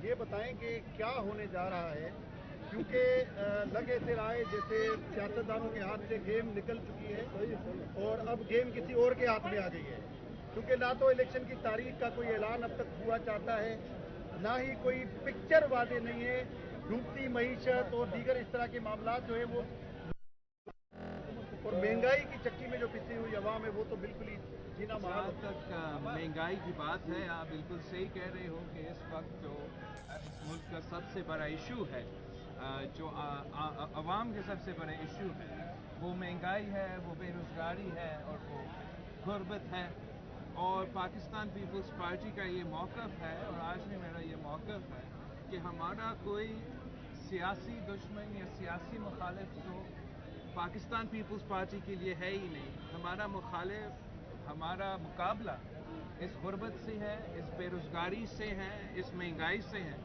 ये बताएं कि क्या होने जा रहा है, क्योंकि लगे से रहा है जैसे सियासतदानों के हाथ से गेम निकल चुकी है और अब गेम किसी और के हाथ में आ गई है, क्योंकि ना तो इलेक्शन की तारीख का कोई ऐलान अब तक हुआ चाहता है, ना ही कोई पिक्चर वादे नहीं है। डूबती मईशत और दीगर इस तरह के मामला जो है वो, और महंगाई की चक्की में जो पिसी हुई अवाम है वो तो बिल्कुल ही जीना जहाँ तक महंगाई की बात है, आप बिल्कुल सही कह रहे हो कि इस वक्त जो इस मुल्क का सबसे बड़ा इशू है, जो अवाम के सबसे बड़ा इशू है, वो महंगाई है, वो बेरोज़गारी है और वो गुर्बत है। और पाकिस्तान पीपल्स पार्टी का ये मौक़िफ़ है, और आज भी मेरा ये मौक़िफ़ है कि हमारा कोई सियासी दुश्मन या सियासी मुखालिफ तो पाकिस्तान पीपल्स पार्टी के लिए है ही नहीं। हमारा मुखालिफ, हमारा मुकाबला इस गुर्बत से है, इस बेरोज़गारी से है, इस महंगाई से है।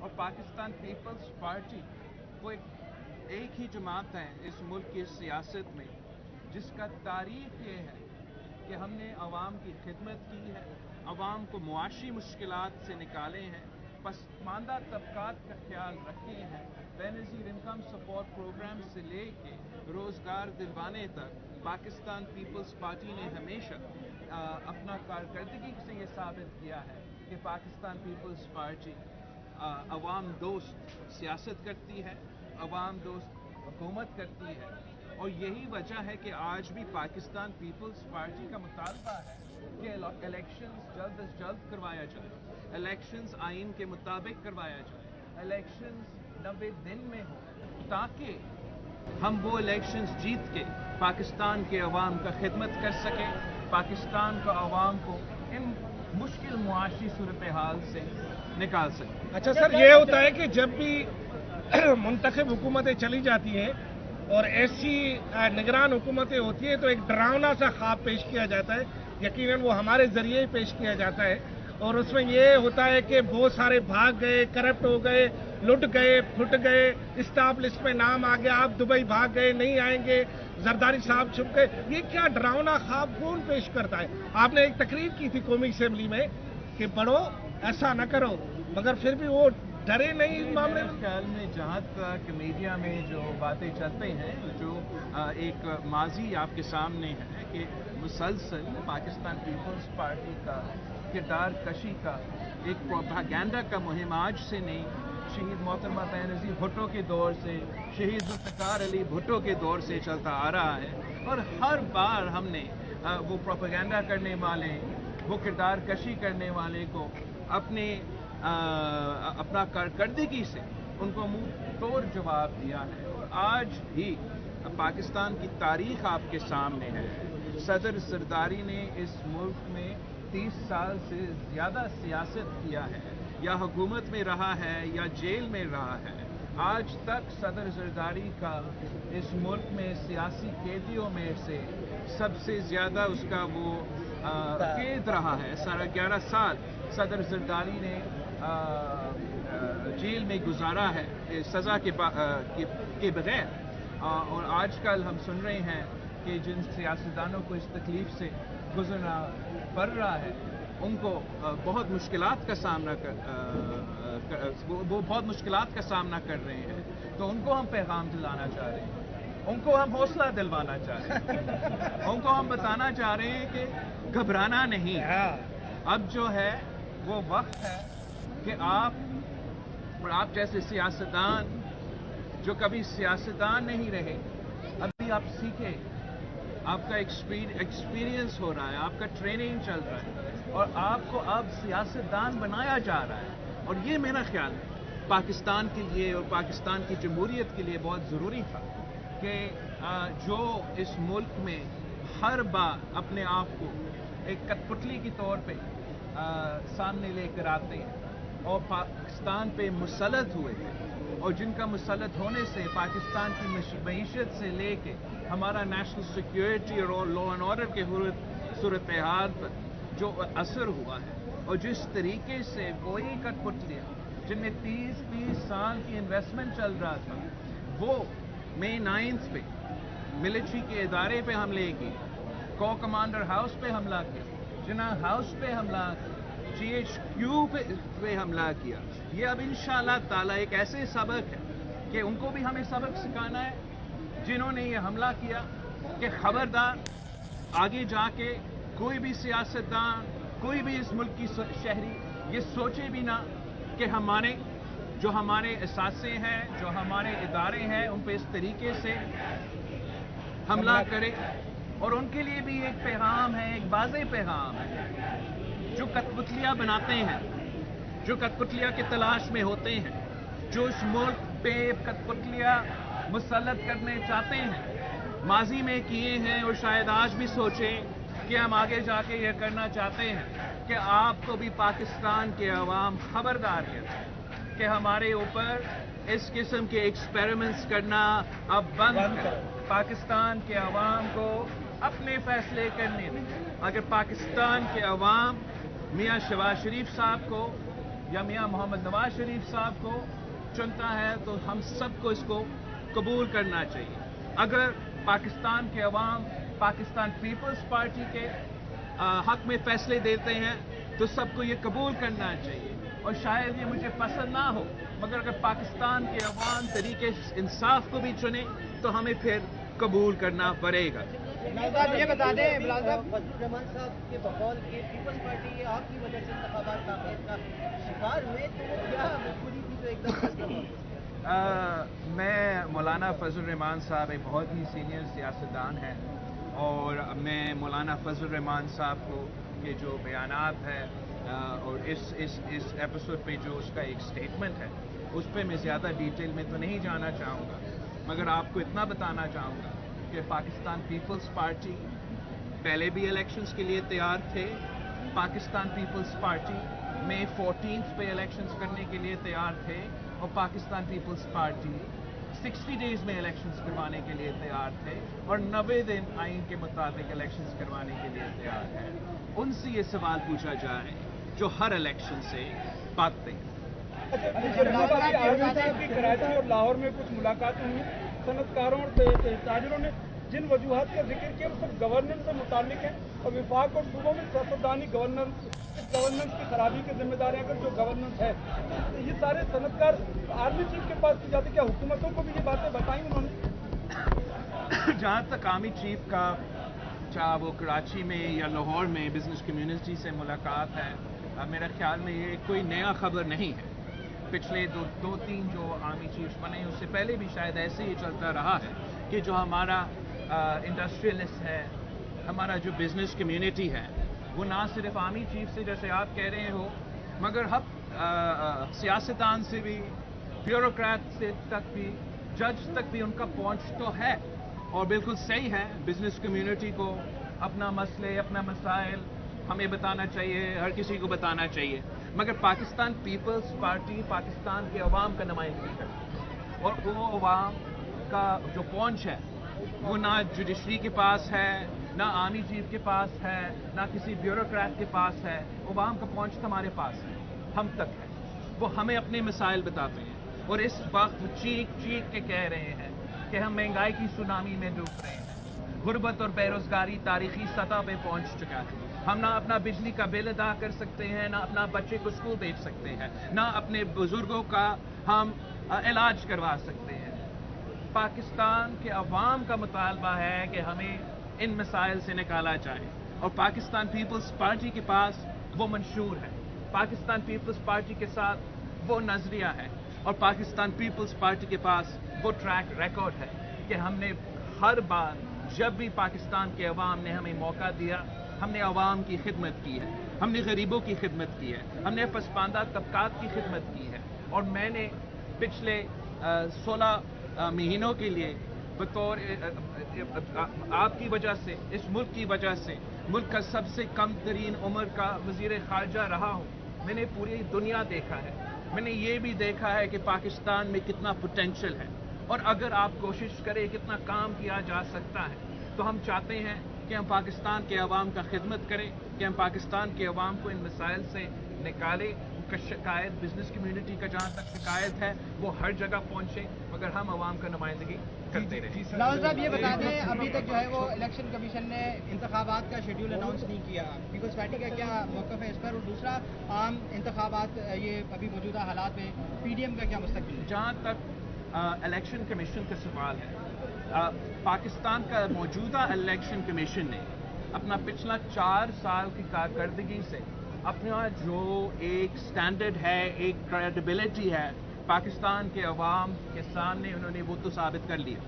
और पाकिस्तान पीपल्स पार्टी वो एक ही जमात है इस मुल्क की सियासत में जिसका तारीफ़ ये है कि हमने आवाम की खिदमत की है, आवाम को मुआशी मुश्किलात से निकाले हैं, पसमानदा तबकात का ख्याल रखे हैं, बेनज़ीर इनकम सपोर्ट प्रोग्राम से लेके रोज़गार दिलवाने तक पाकिस्तान पीपल्स पार्टी ने हमेशा अपना कारकर्दगी से ये साबित किया है कि पाकिस्तान पीपल्स पार्टी अवाम दोस्त सियासत करती है, अवाम दोस्त हुकूमत करती है। और यही वजह है कि आज भी पाकिस्तान पीपल्स पार्टी का मुतालबा है कि इलेक्शंस जल्द अज जल्द करवाया जाए, इलेक्शंस आइन के मुताबिक करवाया जाए, इलेक्शंस 90 दिन में हो, ताकि हम वो इलेक्शंस जीत के पाकिस्तान के अवाम का खिदमत कर सकें, पाकिस्तान का अवाम को इन मुश्किल मुआशी सूरत हाल से निकाल सकें। अच्छा सर, ये होता है कि जब भी मुंतखब हुकूमतें चली जाती हैं और ऐसी निगरान हुकूमतें होती है तो एक डरावना सा ख्वाब पेश किया जाता है, यकीनन वो हमारे जरिए ही पेश किया जाता है। और उसमें ये होता है कि बहुत सारे भाग गए, करप्ट हो गए, लुट गए, फुट गए, स्टाफ लिस्ट में नाम आ गया, आप दुबई भाग गए, नहीं आएंगे, जरदारी साहब छुप गए। ये क्या डरावना ख्वाब कौन पेश करता है? आपने एक तकरीर की थी कौमी असेंबली में कि पढ़ो ऐसा न करो, मगर फिर भी वो डरे नहीं इस मामले में। ख्याल में जहाँ तक मीडिया में जो बातें चलते हैं, जो एक माजी आपके सामने है कि मुसलसल पाकिस्तान पीपल्स पार्टी का किरदार कशी का एक प्रोपेगेंडा का मुहिम आज से नहीं, शहीद मोहतरमा बेनज़ीर भुट्टो के दौर से, शहीद जुल्फ़िकार अली भुट्टो के दौर से चलता आ रहा है। और हर बार हमने वो प्रोपेगेंडा करने वाले, वो किरदार कशी करने वाले को अपना कारकर्दगी से उनको मुंह तोड़ जवाब दिया है। और आज भी पाकिस्तान की तारीख आपके सामने है। सदर ज़रदारी ने इस मुल्क में 30 साल से ज़्यादा सियासत किया है, या हुकूमत में रहा है या जेल में रहा है। आज तक सदर ज़रदारी का इस मुल्क में सियासी कैदियों में से सबसे ज़्यादा उसका वो कैद रहा है। 11.5 साल सदर ज़रदारी ने जेल में गुजारा है सज़ा के बगैर। और आजकल हम सुन रहे हैं कि जिन सियासतदानों को इस तकलीफ से गुजरना पड़ रहा है, उनको बहुत मुश्किलात का सामना वो बहुत मुश्किलात का सामना कर रहे हैं। तो उनको हम पैगाम दिलाना चाह रहे हैं, उनको हम हौसला दिलवाना चाह रहे हैं, उनको हम बताना चाह रहे हैं कि घबराना नहीं। अब जो है वो वक्त है कि आप जैसे सियासतदान जो कभी सियासतदान नहीं रहे, अभी आप सीखें, आपका एक्सपीरियंस हो रहा है, आपका ट्रेनिंग चल रहा है और आपको अब सियासतदान बनाया जा रहा है। और ये मेरा ख्याल है पाकिस्तान के लिए और पाकिस्तान की जमहूरियत के लिए बहुत ज़रूरी था कि जो इस मुल्क में हर बार अपने आप को एक कठपुतली के तौर पे सामने लेकर आते हैं और पाकिस्तान पे मुसल्लत हुए थे, और जिनका मुसल्लत होने से पाकिस्तान की मईशत से लेके हमारा नेशनल सिक्योरिटी और लॉ एंड ऑर्डर के सूरत हाल पर जो असर हुआ है, और जिस तरीके से वही कठपुतलियाँ जिनमें 30-20 साल की इन्वेस्टमेंट चल रहा था, वो मई 9 पे मिलिट्री के इदारे पे हमले किए, को कमांडर हाउस पे हमला किया, जिना हाउस पे हमला किया, GHQ पे हमला किया, ये अब इंशाअल्लाह ताला एक ऐसे सबक है कि उनको भी हमें सबक सिखाना है जिन्होंने ये हमला किया, कि खबरदार आगे जाके कोई भी सियासतदान, कोई भी इस मुल्क की शहरी ये सोचे भी ना कि हमारे असासे हैं, जो हमारे इदारे हैं, उन पे इस तरीके से हमला करे। और उनके लिए भी एक पैगाम है, एक वाज़ेह पैगाम है, जो कठपुतलियाँ बनाते हैं, जो कठपुतलियाँ की तलाश में होते हैं, जो इस मुल्क पे कठपुतलियाँ मुसल्लत करने चाहते हैं, माजी में किए हैं और शायद आज भी सोचें कि हम आगे जाके ये करना चाहते हैं, कि आपको भी पाकिस्तान के अवाम खबरदार है कि हमारे ऊपर इस किस्म के एक्सपेरिमेंट्स करना अब बंद करें। पाकिस्तान के अवाम को अपने फैसले करने दें। अगर पाकिस्तान के अवाम मियाँ शहबाज शरीफ साहब को या मियाँ मोहम्मद नवाज शरीफ साहब को चुनता है तो हम सबको इसको कबूल करना चाहिए। अगर पाकिस्तान के अवाम पाकिस्तान पीपल्स पार्टी के हक में फैसले देते हैं तो सबको ये कबूल करना चाहिए। और शायद ये मुझे पसंद ना हो, मगर अगर पाकिस्तान के अवाम तरीके इंसाफ को भी चुने तो हमें फिर कबूल करना पड़ेगा। ये बता दें बिलाल साहब, फजलुर रहमान साहब के बकौल के पीपल्स पार्टी ये आपकी वजह से इंतखाबात का शिकार हुए, तो क्या मजबूरी थी तो एकदम मैं मौलाना फजलुर रहमान साहब एक बहुत ही सीनियर सियासतदान हैं और मैं मौलाना फजलुर रहमान साहब को के जो बयानात है और इस एपिसोड पे जो उसका एक स्टेटमेंट है उस पर मैं ज़्यादा डिटेल में तो नहीं जाना चाहूँगा, मगर आपको इतना बताना चाहूँगा कि पाकिस्तान पीपल्स पार्टी पहले भी इलेक्शंस के लिए तैयार थे। पाकिस्तान पीपल्स पार्टी मई 14 पे इलेक्शंस करने के लिए तैयार थे और पाकिस्तान पीपल्स पार्टी 60 डेज में इलेक्शंस करवाने के लिए तैयार थे और 90 दिन आइन के मुताबिक इलेक्शंस करवाने के लिए तैयार है। उनसे ये सवाल पूछा जाए जो हर इलेक्शन से भागते हैं। कराची और लाहौर में कुछ मुलाकातें हुई, सनतकारों और ताजरों ने जिन वजूहात का जिक्र किया वो सब गवर्नेंस से मुतालिक है और विफाक और सूबों में सियासतदानी गवर्नेंस की खराबी के जिम्मेदार हैं। अगर जो गवर्नेंस है तो ये सारे सनतकार आर्मी चीफ के पास जाते, क्या हुकूमतों को भी ये बातें बताई उन्होंने? जहाँ तक आर्मी चीफ का, चाहे वो कराची में या लाहौर में बिजनेस कम्युनिटी से मुलाकात है, मेरा ख्याल में ये कोई नया खबर नहीं है। पिछले दो तीन जो आर्मी चीफ्स बने उससे पहले भी शायद ऐसे ही चलता रहा है कि जो हमारा इंडस्ट्रियलिस्ट है, हमारा जो बिजनेस कम्युनिटी है, वो ना सिर्फ आर्मी चीफ से जैसे आप कह रहे हो, मगर हम सियासतदान से भी, ब्यूरोक्रेट से तक भी, जज तक भी उनका पहुंच तो है। और बिल्कुल सही है, बिजनेस कम्युनिटी को अपना मसले, अपना मसाइल हमें बताना चाहिए, हर किसी को बताना चाहिए, मगर पाकिस्तान पीपल्स पार्टी पाकिस्तान के अवाम का नुमाइंदगी है और वो अवाम का जो पहुंच है वो ना जुडिशरी के पास है, ना आर्मी चीफ के पास है, ना किसी ब्यूरोक्रेट के पास है। अवाम का पहुंच हमारे पास है, हम तक है। वो हमें अपने मसाइल बताते हैं और इस वक्त चीख चीख के कह रहे हैं कि हम महंगाई की सुनामी में डूब रहे हैं, गुर्बत और बेरोजगारी तारीखी सतह पे पहुंच चुका है। हम ना अपना बिजली का बिल अदा कर सकते हैं, ना अपना बच्चे को स्कूल भेज सकते हैं, ना अपने बुजुर्गों का हम इलाज करवा सकते हैं। पाकिस्तान के अवाम का मुतालबा है कि हमें इन मसाइल से निकाला जाए और पाकिस्तान पीपल्स पार्टी के पास वो मंशूर है, पाकिस्तान पीपल्स पार्टी के साथ वो नजरिया है और पाकिस्तान पीपल्स पार्टी के पास वो ट्रैक रिकॉर्ड है कि हमने हर बार जब भी पाकिस्तान के अवाम ने हमें मौका दिया, हमने अवाम की खिदमत की है, हमने गरीबों की खिदमत की है, हमने पसमानदा तबकात की खिदमत की है। और मैंने पिछले 16 महीनों के लिए बतौर आपकी वजह से, इस मुल्क की वजह से, मुल्क का सबसे कम तरीन उम्र का वज़ीर ख़ारजा रहा हूँ। मैंने पूरी दुनिया देखा है, मैंने ये भी देखा है कि पाकिस्तान में कितना पोटेंशियल है और अगर आप कोशिश करें कितना काम किया जा सकता है। तो हम चाहते हैं कि हम पाकिस्तान के अवाम का खिदमत करें, कि हम पाकिस्तान के अवाम को इन मसाइल से निकालें। کا शिकायत बिजनेस कम्युनिटी का जहाँ तक शिकायत है वो हर जगह पहुँचे, मगर हम आवाम का नुमाइंदगी करते रहे। बिलावल साहब ये बता दें, अभी तक जो है वो इलेक्शन कमीशन ने इंतखाबात का शेड्यूल अनाउंस नहीं किया, पीपल्स पार्टी का क्या मौक़िफ़ है इस पर? और दूसरा, आम इंतखाबात ये अभी मौजूदा हालात में पीडीएम का क्या मुस्तकबिल है? जहाँ तक इलेक्शन कमीशन का सवाल है, पाकिस्तान का मौजूदा इलेक्शन कमीशन ने अपना पिछला 4 साल की कारकर्दगी से अपना जो एक स्टैंडर्ड है, एक क्रेडिबिलिटी है पाकिस्तान के अवाम के सामने, उन्होंने वो तो साबित कर लिया।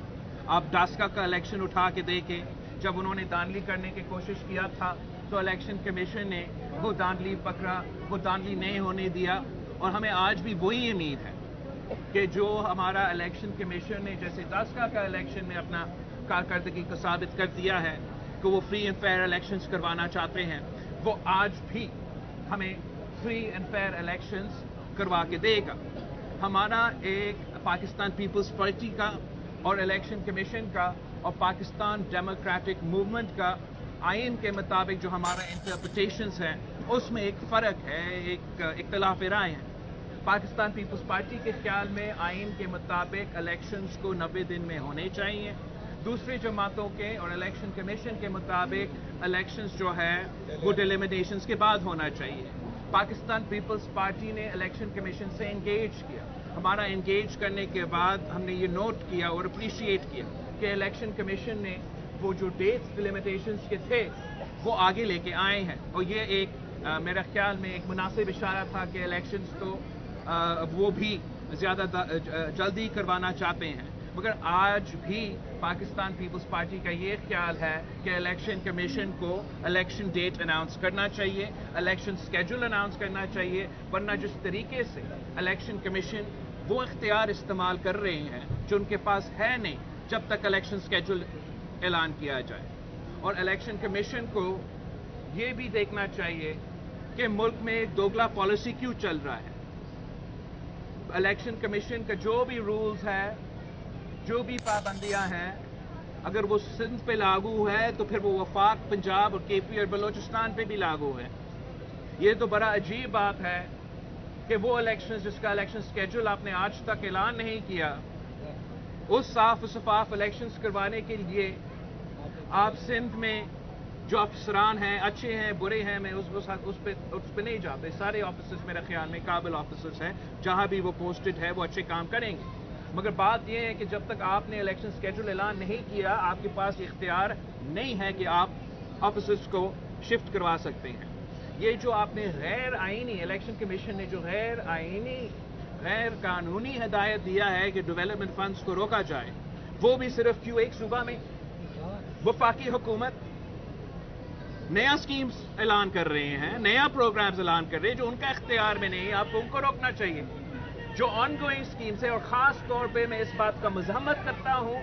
आप डास्का का इलेक्शन उठा के देखें, जब उन्होंने धांधली करने की कोशिश किया था तो इलेक्शन कमीशन ने वो धांधली पकड़ा, वो धांधली नहीं होने दिया। और हमें आज भी वही उम्मीद है कि जो हमारा इलेक्शन कमीशन ने जैसे डास्का का इलेक्शन में अपना कारकर्दगी को साबित कर दिया है कि वो फ्री एंड फेयर इलेक्शंस करवाना चाहते हैं, वो आज भी हमें फ्री एंड फेयर इलेक्शंस करवा के देगा। हमारा एक पाकिस्तान पीपल्स पार्टी का और इलेक्शन कमीशन का और पाकिस्तान डेमोक्रेटिक मूवमेंट का आइन के मुताबिक जो हमारा इंटरप्रिटेशंस हैं उसमें एक फ़र्क है, एक इख्तिलाफ राय है। पाकिस्तान पीपल्स पार्टी के ख्याल में आइन के मुताबिक इलेक्शंस को 90 दिन में होने चाहिए, दूसरी जमातों के और इलेक्शन कमीशन के मुताबिक इलेक्शंस जो है वो डिलिमिटेशंस के बाद होना चाहिए। पाकिस्तान पीपल्स पार्टी ने इलेक्शन कमीशन से इंगेज किया। हमारा इंगेज करने के बाद हमने ये नोट किया और अप्रिशिएट किया कि इलेक्शन कमीशन ने वो जो डेट्स डिलिमिटेशंस के थे वो आगे लेके आए हैं, और ये एक मेरा ख्याल में एक मुनासिब इशारा था कि इलेक्शंस को वो भी ज़्यादा जल्दी करवाना चाहते हैं। मगर आज भी पाकिस्तान पीपल्स पार्टी का ये ख्याल है कि इलेक्शन कमीशन को इलेक्शन डेट अनाउंस करना चाहिए, इलेक्शन स्केड्यूल अनाउंस करना चाहिए, वरना जिस तरीके से इलेक्शन कमीशन वो इख्तियार इस्तेमाल कर रहे हैं जो उनके पास है नहीं जब तक इलेक्शन स्केड्यूल ऐलान किया जाए। और इलेक्शन कमीशन को ये भी देखना चाहिए कि मुल्क में दोगला पॉलिसी क्यों चल रहा है। इलेक्शन कमीशन का जो भी रूल्स है, जो भी पाबंदियां हैं, अगर वो सिंध पे लागू है तो फिर वो वफाक, पंजाब और केपी और बलोचिस्तान पे भी लागू है। ये तो बड़ा अजीब बात है कि वो इलेक्शन जिसका इलेक्शन स्केड्यूल आपने आज तक ऐलान नहीं किया, उस साफ शफाफ इलेक्शंस करवाने के लिए आप सिंध में जो अफसरान हैं, अच्छे हैं बुरे हैं, मैं उस पे नहीं जाते। सारे ऑफिसर्स मेरे ख्याल में काबिल ऑफिसर्स हैं, जहां भी वो पोस्टेड है वो अच्छे काम करेंगे। मगर बात यह है कि जब तक आपने इलेक्शन स्केड्यूल ऐलान नहीं किया, आपके पास इख्तियार नहीं है कि आप ऑफिसर्स को शिफ्ट करवा सकते हैं। ये जो आपने गैर आईनी, इलेक्शन कमीशन ने जो गैर आईनी, गैर कानूनी हिदायत दिया है कि डेवलपमेंट फंड्स को रोका जाए, वो भी सिर्फ क्यों एक सूबा में। वफाकी हुकूमत नया स्कीम्स ऐलान कर रहे हैं, नया प्रोग्राम्स ऐलान कर रहे हैं जो उनका इख्तियार में नहीं, आपको उनको रोकना चाहिए। जो ऑन गोइंग स्कीम्स है, और ख़ास तौर पे मैं इस बात का मज़म्मत करता हूँ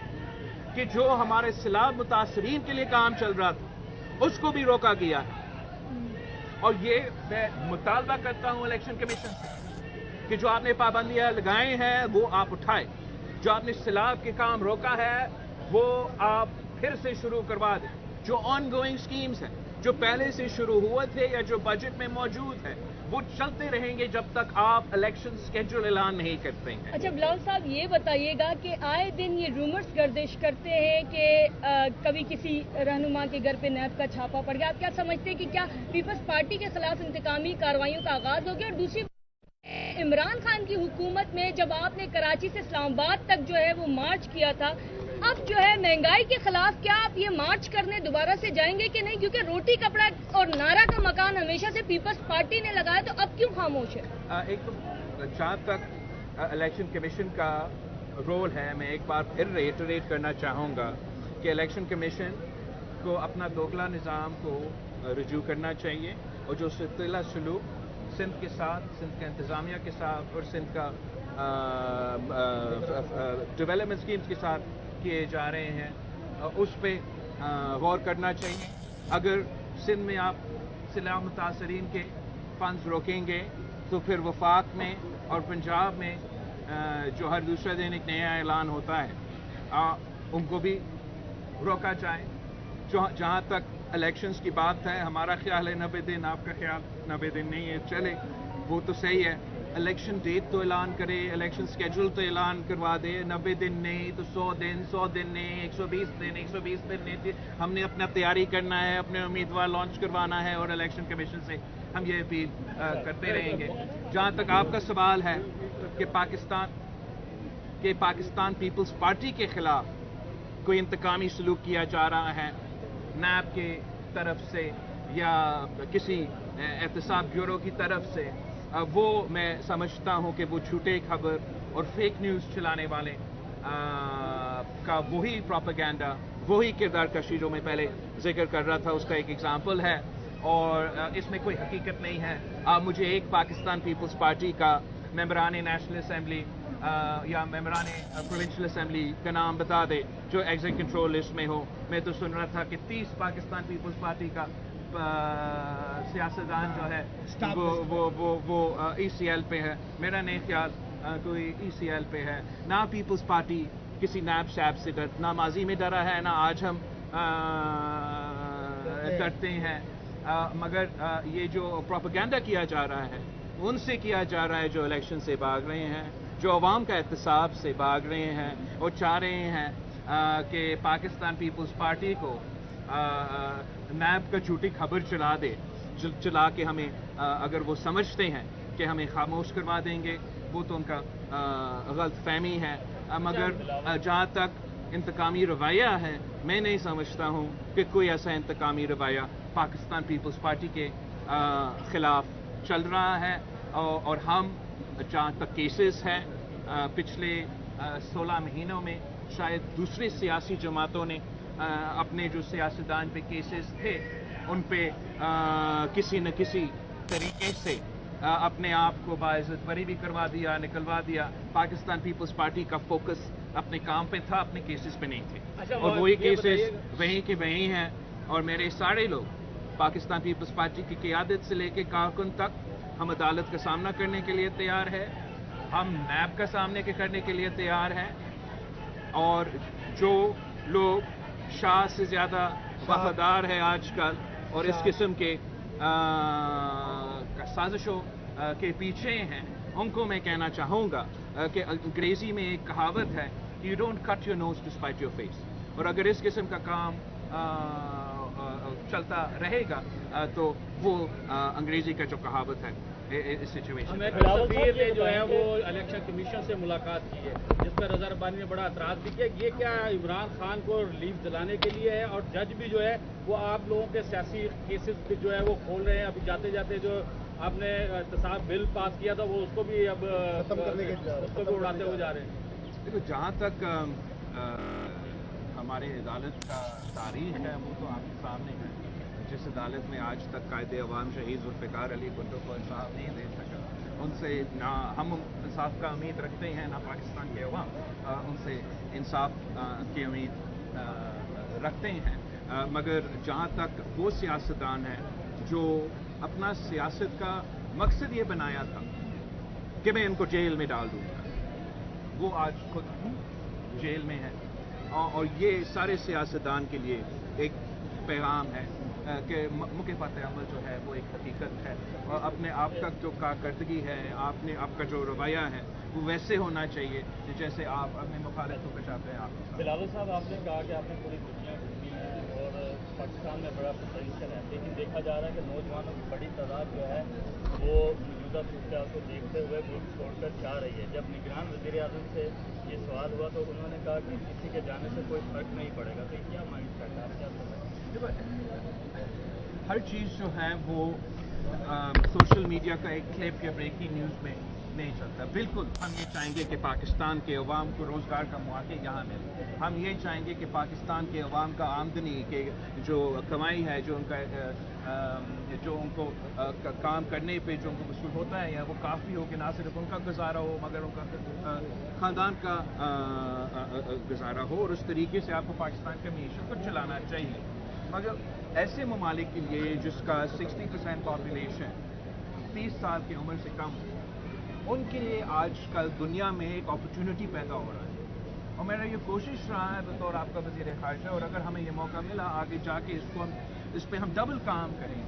कि जो हमारे सैलाब मुतासरीन के लिए काम चल रहा था उसको भी रोका गया है। और ये मैं मुतालबा करता हूँ इलेक्शन कमीशन से कि जो आपने पाबंदियाँ लगाए हैं वो आप उठाए, जो आपने सैलाब के काम रोका है वो आप फिर से शुरू करवा दें। जो ऑन गोइंग स्कीम्स हैं, जो पहले से शुरू हुए थे या जो बजट में मौजूद है, वो चलते रहेंगे जब तक आप इलेक्शन स्केड्यूल ऐलान नहीं करते हैं। अच्छा बिलावल साहब, ये बताइएगा कि आए दिन ये रूमर्स गर्दिश करते हैं कि कभी किसी रहनुमा के घर पे नैब का छापा पड़ गया। आप क्या समझते हैं कि क्या पीपल्स पार्टी के खिलाफ इंतकामी कार्रवाइयों का आगाज हो गया? और दूसरी इमरान खान की हुकूमत में जब आपने कराची से इस्लामाबाद तक जो है वो मार्च किया था, अब जो है महंगाई के खिलाफ क्या आप ये मार्च करने दोबारा से जाएंगे कि नहीं? क्योंकि रोटी कपड़ा और नारा का मकान हमेशा से पीपल्स पार्टी ने लगाया, तो अब क्यों खामोश है? एक तो जहाँ तक इलेक्शन कमीशन का रोल है, मैं एक बार फिर रेटरेट करना चाहूँगा कि इलेक्शन कमीशन को अपना दोगला निज़ाम को रजू करना चाहिए, और जो सिलसिला सलूक सिंध के साथ, सिंध के इंतज़ामिया के साथ और सिंध का डेवलपमेंट स्कीम्स के साथ किए जा रहे हैं उस पर गौर करना चाहिए। अगर सिंध में आप सैलाब मुतासरीन के फंड्स रोकेंगे तो फिर वफाक में और पंजाब में जो हर दूसरे दिन एक नया ऐलान होता है उनको भी रोका जाए। जहाँ तक इलेक्शंस की बात है, हमारा ख्याल है 90 दिन, आपका ख्याल 90 दिन नहीं है, चले وہ تو صحیح ہے. الیکشن ڈیٹ تو اعلان کرے, الیکشن اسکیڈول تو اعلان کروا دے. 90 دن نہیں تو 100 دن نہیں, 120 دن نہیں. ہم نے اپنا تیاری کرنا ہے, اپنے امیدوار لانچ کروانا ہے, اور الیکشن کمیشن سے ہم یہ اپیل کرتے رہیں گے. جہاں تک آپ کا سوال ہے کہ پاکستان پیپلز پارٹی کے خلاف کوئی انتقامی سلوک کیا جا رہا ہے نیب کے طرف سے یا کسی احتساب بیورو کی طرف سے, وہ میں سمجھتا ہوں کہ وہ جھوٹے خبر اور فیک نیوز چلانے والے کا وہی پروپیگنڈا, وہی کردار کشی جو میں پہلے ذکر کر رہا تھا, اس کا ایک ایگزامپل ہے, اور اس میں کوئی حقیقت نہیں ہے. آپ مجھے ایک پاکستان پیپلز پارٹی کا ممبران نیشنل اسمبلی یا ممبران پروونشل اسمبلی کا نام بتا دے جو ایگزٹ کنٹرول لسٹ میں ہو. میں تو سن رہا تھا کہ 30 پاکستان پیپلز پارٹی کا سیاستدان جو ہے وہ ای سی ایل پہ ہے. میرا نہیں خیال کوئی ای سی ایل پہ ہے. نہ پیپلز پارٹی کسی نیب شیب سے نہ ماضی میں ڈرا ہے, نہ آج ہم ڈرتے ہیں. مگر یہ جو پروپیگنڈا کیا جا رہا ہے ان سے کیا جا رہا ہے جو الیکشن سے بھاگ رہے ہیں, جو عوام کا احتساب سے بھاگ رہے ہیں, اور چاہ رہے ہیں کہ پاکستان پیپلز پارٹی کو نیب کا جھوٹی خبر چلا کے ہمیں, اگر وہ سمجھتے ہیں کہ ہمیں خاموش کروا دیں گے, وہ تو ان کا غلط فہمی ہے. مگر جہاں تک انتقامی رویہ ہے, میں نہیں سمجھتا ہوں کہ کوئی ایسا انتقامی رویہ پاکستان پیپلز پارٹی کے خلاف چل رہا ہے. اور ہم جہاں تک کیسز ہیں پچھلے 16 مہینوں میں شاید دوسرے سیاسی جماعتوں نے اپنے جو سیاستدان پہ کیسز تھے ان پہ کسی نہ کسی طریقے سے اپنے آپ کو باعزت بری بھی نکلوا دیا. پاکستان پیپلز پارٹی کا فوکس اپنے کام پہ تھا, اپنے کیسز پہ نہیں تھے, اور وہی کیسز وہیں کے وہیں ہیں. اور میرے سارے لوگ پاکستان پیپلز پارٹی کی قیادت سے لے کے کارکن تک ہم عدالت کا سامنا کرنے کے لیے تیار ہے, ہم نیب کا سامنے کرنے کے لیے تیار ہیں. اور جو لوگ شاہ سے زیادہ وفادار ہے آج کل اور اس قسم کے سازشوں کے پیچھے ہیں, ان کو میں کہنا چاہوں گا کہ انگریزی میں ایک کہاوت ہے, you don't cut your nose to spite your face. اور اگر اس قسم کا کام چلتا رہے گا تو وہ انگریزی کا جو کہاوت ہے اس سچویشن نے جو ہے وہ الیکشن کمیشن سے ملاقات کی ہے, جس پر رضا ربانی نے بڑا اعتراض بھی کیا. یہ کیا عمران خان کو ریلیف دلانے کے لیے ہے, اور جج بھی جو ہے وہ آپ لوگوں کے سیاسی کیسز جو ہے وہ کھول رہے ہیں. ابھی جاتے جاتے جو آپ نے احتساب بل پاس کیا تھا وہ اس کو بھی اب ختم کرنے کے اڑاتے ہوئے جا رہے ہیں. دیکھو, جہاں تک ہمارے عدالت کا تاریخ ہے وہ تو آپ کے سامنے ہے. جس عدالت میں آج تک قائد عوام شہید ذوالفقار علی بھٹو کو انصاف نہیں دے سکا, ان سے نہ ہم انصاف کا امید رکھتے ہیں نہ پاکستان کے عوام ان سے انصاف کی امید رکھتے ہیں. مگر جہاں تک وہ سیاستدان ہیں جو اپنا سیاست کا مقصد یہ بنایا تھا کہ میں ان کو جیل میں ڈال دوں گا, وہ آج خود جیل میں ہے. اور یہ سارے سیاستدان کے لیے ایک پیغام ہے کہ مکافات عمل جو ہے وہ ایک حقیقت ہے, اور اپنے آپ کا جو کارکردگی ہے, آپ کا جو رویہ ہے وہ ویسے ہونا چاہیے جیسے آپ اپنے مخالفوں کو چاہتے ہیں. بلاول صاحب, آپ نے کہا کہ آپ نے پوری دنیا گھومی ہے اور پاکستان میں بڑا پوٹینشیل ہے, لیکن دیکھا جا رہا ہے کہ نوجوانوں کی بڑی تعداد جو ہے وہ موجودہ صورتحال کو دیکھتے ہوئے ملک چھوڑ کر جا رہی ہے. جب نگران وزیر اعظم سے یہ سوال ہوا تو انہوں نے کہا کہ کسی کے جانے سے کوئی فرق نہیں پڑے گا. تو کیا مائنڈ سیٹ ہے, آپ کیا سمجھتے ہیں؟ ہر چیز جو ہے وہ سوشل میڈیا کا ایک کلپ یا بریکنگ نیوز میں نہیں چلتا. بالکل ہم یہ چاہیں گے کہ پاکستان کے عوام کو روزگار کا مواقع یہاں ملے. ہم یہ چاہیں گے کہ پاکستان کے عوام کا آمدنی کے جو کمائی ہے, جو ان کو کام کرنے پہ جو ان کو وصول ہوتا ہے, یا وہ کافی ہو کہ نہ صرف ان کا گزارا ہو مگر ان کا خاندان کا گزارا ہو, اور اس طریقے سے آپ کو پاکستان کی معیشت کو چلانا چاہیے. مگر ایسے ممالک کے لیے جس کا 60% پاپولیشن 30 سال کی عمر سے کم ہے, ان کے لیے آج کل دنیا میں ایک اپرچونٹی پیدا ہو رہا ہے. اور میرا یہ کوشش رہا ہے بطور آپ کا وزیر خارجہ, اور اگر ہمیں یہ موقع ملا آگے جا کے اس پہ ہم ڈبل کام کریں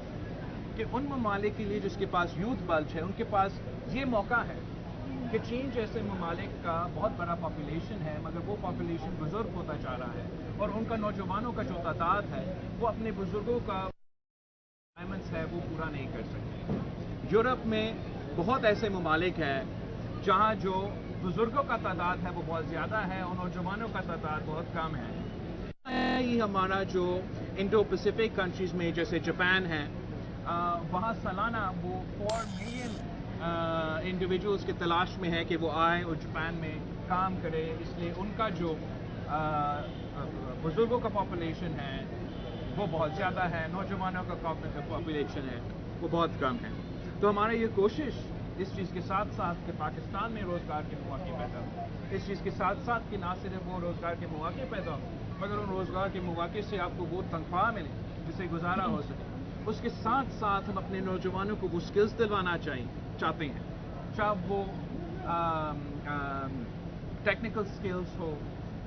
کہ ان ممالک کے لیے جس کے پاس یوتھ بلج ہے ان کے پاس یہ موقع ہے کہ چین جیسے ممالک کا بہت بڑا پاپولیشن ہے مگر وہ پاپولیشن بزرگ ہوتا جا رہا ہے اور ان کا نوجوانوں کا جو تعداد ہے وہ اپنے بزرگوں کا ہے وہ پورا نہیں کر سکتے. یورپ میں بہت ایسے ممالک ہیں جہاں جو بزرگوں کا تعداد ہے وہ بہت زیادہ ہے اور نوجوانوں کا تعداد بہت کم ہے. یہ ہمارا جو انڈو پیسیفک کنٹریز میں جیسے جاپان ہے وہاں سالانہ وہ 4 ملین انڈیویجولس کی تلاش میں ہے کہ وہ آئے اور جاپان میں کام کرے. اس لیے ان کا جو بزرگوں کا پاپولیشن ہے وہ بہت زیادہ ہے, نوجوانوں کا پاپولیشن ہے وہ بہت کم ہے. تو ہمارا یہ کوشش اس چیز کے ساتھ ساتھ کہ پاکستان میں روزگار کے مواقع پیدا ہو, اس چیز کے ساتھ ساتھ کہ نہ صرف وہ روزگار کے مواقع پیدا ہو مگر ان روزگار کے مواقع سے آپ کو وہ تنخواہ ملے جس سے گزارا ہو سکے. اس کے ساتھ ساتھ ہم اپنے نوجوانوں کو وہ سکلز دلوانا چاہتے ہیں, چاہے وہ ٹیکنیکل سکلز ہو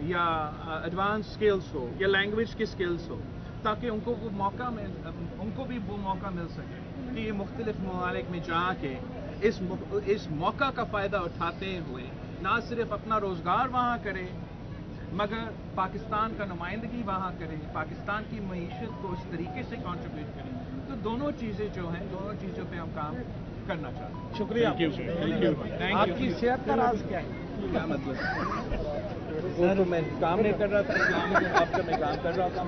یا ایڈوانس سکلز ہو یا لینگویج کی سکلز ہو, تاکہ ان کو بھی وہ موقع مل سکے کہ یہ مختلف ممالک میں جا کے اس موقع کا فائدہ اٹھاتے ہوئے نہ صرف اپنا روزگار وہاں کرے مگر پاکستان کا نمائندگی وہاں کرے, پاکستان کی معیشت کو اس طریقے سے کنٹریبیوٹ کرے. تو دونوں چیزیں جو ہیں دونوں چیزوں پہ ہم کام کرنا چاہتے ہیں. شکریہ. آپ کی صحت کا راز کیا ہے؟ کیا مطلب؟ وہ تو میں کام نہیں کر رہا تھا, آپ کا میں کام کر رہا تھا.